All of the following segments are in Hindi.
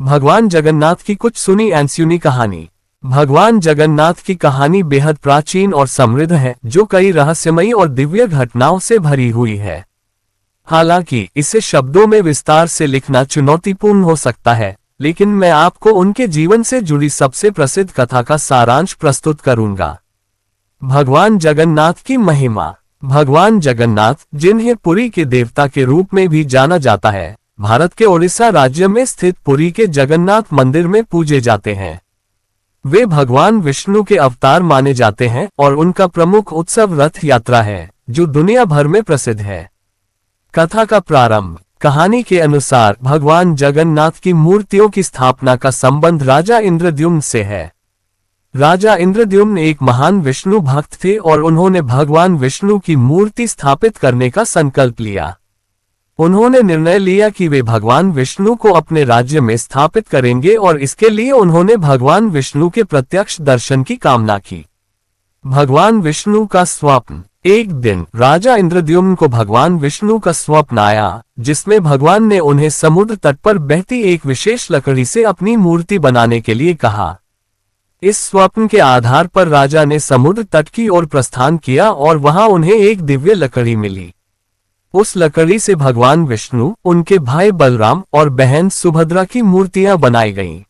भगवान जगन्नाथ की कुछ सुनी अनसुनी कहानी। भगवान जगन्नाथ की कहानी बेहद प्राचीन और समृद्ध है, जो कई रहस्यमयी और दिव्य घटनाओं से भरी हुई है। हालांकि इसे शब्दों में विस्तार से लिखना चुनौतीपूर्ण हो सकता है, लेकिन मैं आपको उनके जीवन से जुड़ी सबसे प्रसिद्ध कथा का सारांश प्रस्तुत करूंगा। भगवान जगन्नाथ की महिमा। भगवान जगन्नाथ, जिन्हें पुरी के देवता के रूप में भी जाना जाता है, भारत के ओडिशा राज्य में स्थित पुरी के जगन्नाथ मंदिर में पूजे जाते हैं। वे भगवान विष्णु के अवतार माने जाते हैं और उनका प्रमुख उत्सव रथ यात्रा है, जो दुनिया भर में प्रसिद्ध है। कथा का प्रारंभ। कहानी के अनुसार भगवान जगन्नाथ की मूर्तियों की स्थापना का संबंध राजा इंद्रद्युम्न से है। राजा इंद्रद्युम्न एक महान विष्णु भक्त थे और उन्होंने भगवान विष्णु की मूर्ति स्थापित करने का संकल्प लिया। उन्होंने निर्णय लिया कि वे भगवान विष्णु को अपने राज्य में स्थापित करेंगे और इसके लिए उन्होंने भगवान विष्णु के प्रत्यक्ष दर्शन की कामना की। भगवान विष्णु का स्वप्न। एक दिन राजा इंद्रद्युम्न को भगवान विष्णु का स्वप्न आया, जिसमें भगवान ने उन्हें समुद्र तट पर बहती एक विशेष लकड़ी से अपनी मूर्ति बनाने के लिए कहा। इस स्वप्न के आधार पर राजा ने समुद्र तट की ओर प्रस्थान किया और वहां उन्हें एक दिव्य लकड़ी मिली। उस लकड़ी से भगवान विष्णु, उनके भाई बलराम और बहन सुभद्रा की मूर्तियां बनाई गईं।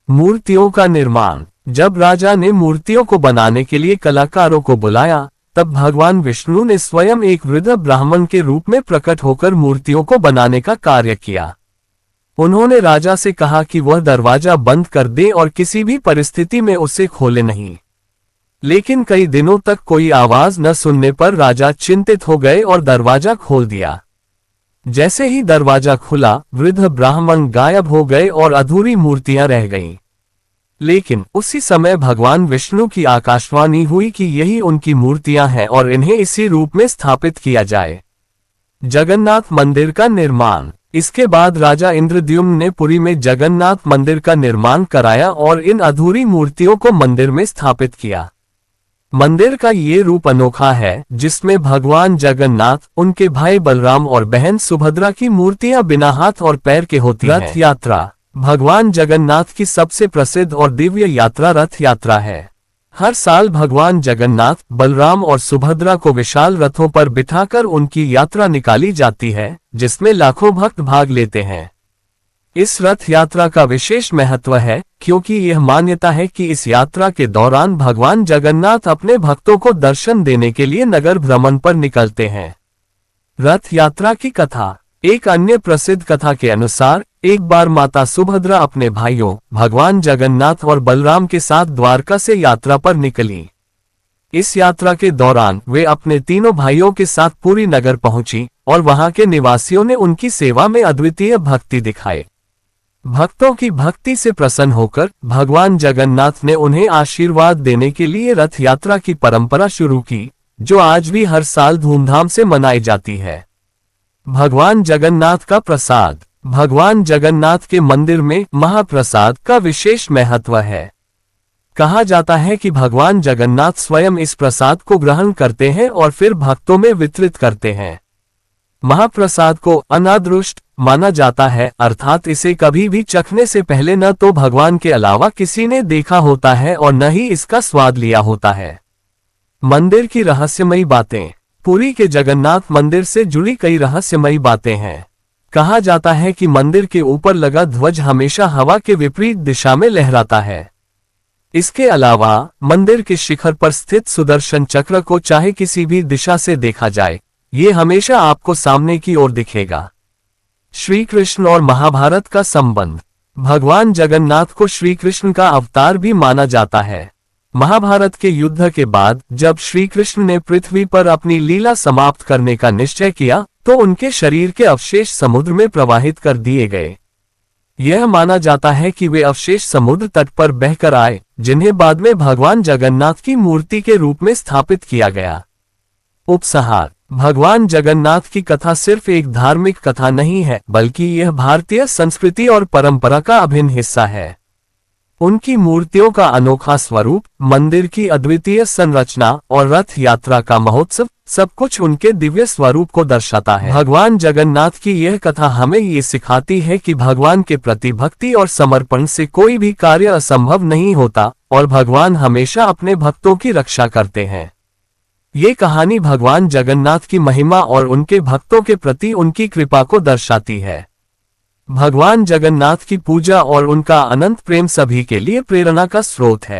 मूर्तियों का निर्माण। जब राजा ने मूर्तियों को बनाने के लिए कलाकारों को बुलाया, तब भगवान विष्णु ने स्वयं एक वृद्ध ब्राह्मण के रूप में प्रकट होकर मूर्तियों को बनाने का कार्य किया। उन्होंने राजा से कहा कि वह दरवाजा बंद कर दे और किसी भी परिस्थिति में उसे खोले नहीं। लेकिन कई दिनों तक कोई आवाज न सुनने पर राजा चिंतित हो गए और दरवाजा खोल दिया। जैसे ही दरवाजा खुला, वृद्ध ब्राह्मण गायब हो गए और अधूरी मूर्तियां रह गईं। लेकिन उसी समय भगवान विष्णु की आकाशवाणी हुई कि यही उनकी मूर्तियां हैं और इन्हें इसी रूप में स्थापित किया जाए। जगन्नाथ मंदिर का निर्माण। इसके बाद राजा इंद्रद्युम्न ने पुरी में जगन्नाथ मंदिर का निर्माण कराया और इन अधूरी मूर्तियों को मंदिर में स्थापित किया। मंदिर का ये रूप अनोखा है, जिसमें भगवान जगन्नाथ, उनके भाई बलराम और बहन सुभद्रा की मूर्तियां बिना हाथ और पैर के होती हैं। रथ यात्रा। भगवान जगन्नाथ की सबसे प्रसिद्ध और दिव्य यात्रा रथ यात्रा है। हर साल भगवान जगन्नाथ, बलराम और सुभद्रा को विशाल रथों पर बिठाकर उनकी यात्रा निकाली जाती है, जिसमें लाखों भक्त भाग लेते हैं। इस रथ यात्रा का विशेष महत्व है, क्योंकि यह मान्यता है कि इस यात्रा के दौरान भगवान जगन्नाथ अपने भक्तों को दर्शन देने के लिए नगर भ्रमण पर निकलते हैं। रथ यात्रा की कथा। एक अन्य प्रसिद्ध कथा के अनुसार एक बार माता सुभद्रा अपने भाइयों भगवान जगन्नाथ और बलराम के साथ द्वारका से यात्रा पर निकली। इस यात्रा के दौरान वे अपने तीनों भाइयों के साथ पुरी नगर पहुंची और वहां के निवासियों ने उनकी सेवा में अद्वितीय भक्ति दिखाई। भक्तों की भक्ति से प्रसन्न होकर भगवान जगन्नाथ ने उन्हें आशीर्वाद देने के लिए रथ यात्रा की परंपरा शुरू की, जो आज भी हर साल धूमधाम से मनाई जाती है। भगवान जगन्नाथ का प्रसाद। भगवान जगन्नाथ के मंदिर में महाप्रसाद का विशेष महत्व है। कहा जाता है कि भगवान जगन्नाथ स्वयं इस प्रसाद को ग्रहण करते हैं और फिर भक्तों में वितरित करते हैं। महाप्रसाद को अनादृष्ट माना जाता है, अर्थात इसे कभी भी चखने से पहले न तो भगवान के अलावा किसी ने देखा होता है और न ही इसका स्वाद लिया होता है। मंदिर की रहस्यमयी बातें। पुरी के जगन्नाथ मंदिर से जुड़ी कई रहस्यमयी बातें हैं। कहा जाता है कि मंदिर के ऊपर लगा ध्वज हमेशा हवा के विपरीत दिशा में लहराता है। इसके अलावा मंदिर के शिखर पर स्थित सुदर्शन चक्र को चाहे किसी भी दिशा से देखा जाए, ये हमेशा आपको सामने की ओर दिखेगा। श्री कृष्ण और महाभारत का संबंध। भगवान जगन्नाथ को श्री कृष्ण का अवतार भी माना जाता है। महाभारत के युद्ध के बाद जब श्री कृष्ण ने पृथ्वी पर अपनी लीला समाप्त करने का निश्चय किया, तो उनके शरीर के अवशेष समुद्र में प्रवाहित कर दिए गए। यह माना जाता है कि वे अवशेष समुद्र तट पर बहकर आए, जिन्हें बाद में भगवान जगन्नाथ की मूर्ति के रूप में स्थापित किया गया। उपसंहार। भगवान जगन्नाथ की कथा सिर्फ एक धार्मिक कथा नहीं है, बल्कि यह भारतीय संस्कृति और परंपरा का अभिन्न हिस्सा है। उनकी मूर्तियों का अनोखा स्वरूप, मंदिर की अद्वितीय संरचना और रथ यात्रा का महोत्सव, सब कुछ उनके दिव्य स्वरूप को दर्शाता है। भगवान जगन्नाथ की यह कथा हमें ये सिखाती है कि भगवान के प्रति भक्ति और समर्पण से कोई भी कार्य असंभव नहीं होता और भगवान हमेशा अपने भक्तों की रक्षा करते हैं। ये कहानी भगवान जगन्नाथ की महिमा और उनके भक्तों के प्रति उनकी कृपा को दर्शाती है। भगवान जगन्नाथ की पूजा और उनका अनंत प्रेम सभी के लिए प्रेरणा का स्रोत है।